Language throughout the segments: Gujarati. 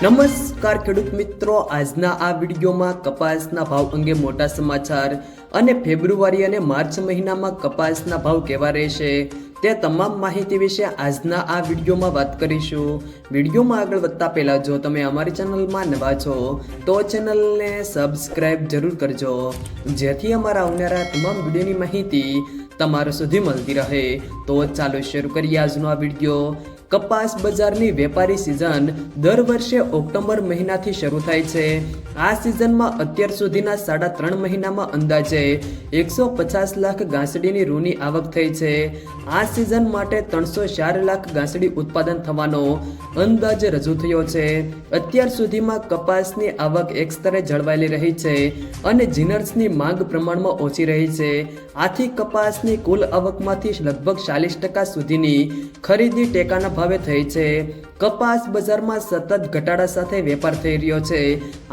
નમસ્કાર ખેડૂત મિત્રો, આજના આ વિડીયોમાં કપાસના ભાવ અંગે મોટા સમાચાર અને ફેબ્રુઆરી અને માર્ચ મહિનામાં કપાસના ભાવ કેવા રહેશે તે તમામ માહિતી વિશે આજના આ વિડીયોમાં વાત કરીશું। વિડીયોમાં આગળ વધતા પહેલા જો તમે અમારી ચેનલમાં નવા છો તો ચેનલને સબસ્ક્રાઇબ જરૂર કરજો, જેથી અમારા આવનારા તમામ વિડીયોની માહિતી તમારા સુધી મળતી રહે। તો ચાલો શરૂ કરીએ આજનો આ વિડીયો। કપાસ બજારની વેપારી સિઝન દર વર્ષે ઓક્ટોબર મહિનાથી શરૂ થાય છે। આ સિઝનમાં અત્યાર સુધીના 3.5 મહિનામાં અંદાજે 150 લાખ ગાંસડીની રૂની આવક થઈ છે। આ સિઝન માટે 304 લાખ ગાંસડી ઉત્પાદન થવાનો અંદાજ રજૂ થયો છે। અત્યાર સુધીમાં કપાસની આવક એક સ્તરે જળવાયેલી રહી છે અને જીનર્સની માંગ પ્રમાણમાં ઓછી રહી છે। આથી કપાસની કુલ આવકમાંથી લગભગ 40% સુધીની ખરીદી ટેકાના ભાવે થઈ છે। કપાસ બજારમાં સતત ઘટાડા સાથે વેપાર થઈ રહ્યો છે।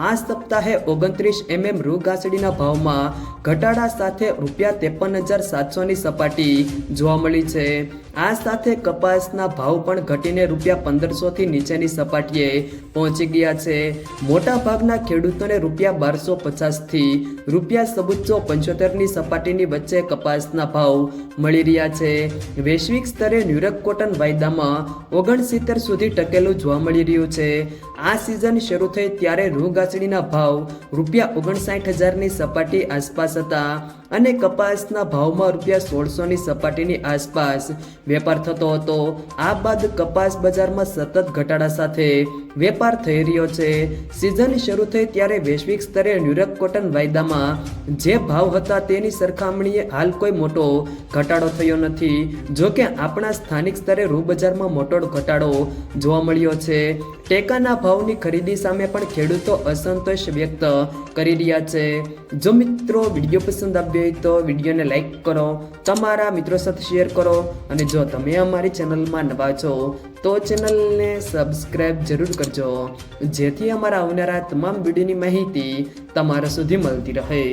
આ સપ્તાહે 29 mm રૂ ગાંસડીના ભાવમાં ઘટાડા સાથે ₹53,700 ની સપાટી જોવા મળી છે। આ સાથે કપાસના ભાવ પણ ઘટીને ₹1,500 થી નીચેની સપાટીએ પહોંચી ગયા છે। મોટા ભાગના ખેડૂતોને ₹1,250 થી ₹1,775 ની સપાટીની વચ્ચે કપાસના ભાવ મળી રહ્યા છે। વૈશ્વિક સ્તરે ન્યુયોર્ક કોટન વાયદામાં 69 સુધી ટકેલું જોવા મળી રહ્યું છે। આ સિઝન શરૂ થઈ ત્યારે રૂ ગાંસડીના ભાવ ₹59,000 ની સપાટી આસપાસ હતા અને કપાસના ભાવમાં ₹1,600 ની સપાટીની આસપાસ વેપાર થતો હતો। આ બાદ કપાસ બજારમાં સતત ઘટાડા સાથે વેપાર થઈ રહ્યો છે। સિઝન શરૂ થઈ ત્યારે વૈશ્વિક સ્તરે ન્યુયોર્ક કોટન વાયદામાં જે ભાવ હતા તેની સરખામણીએ હાલ કોઈ મોટો ઘટાડો થયો નથી। જો કે આપણા સ્થાનિક સ્તરે રૂ બજારમાં મોટો ઘટાડો જોવા મળ્યો છે। ટેકાના ભાવની ખરીદી સામે પણ ખેડૂતો અસંતોષ વ્યક્ત કરી રહ્યા છે। જો મિત્રો વિડીયો પસંદ આવ્યો હોય તો વિડીયોને લાઈક કરો, તમારા મિત્રો સાથે શેર કરો અને જો તમે અમારી ચેનલમાં નવા છો તો ચેનલને સબસ્ક્રાઇબ જરૂર કરજો, જેથી અમારા આવનારા તમામ વિડીયોની માહિતી તમારા સુધી મળતી રહે।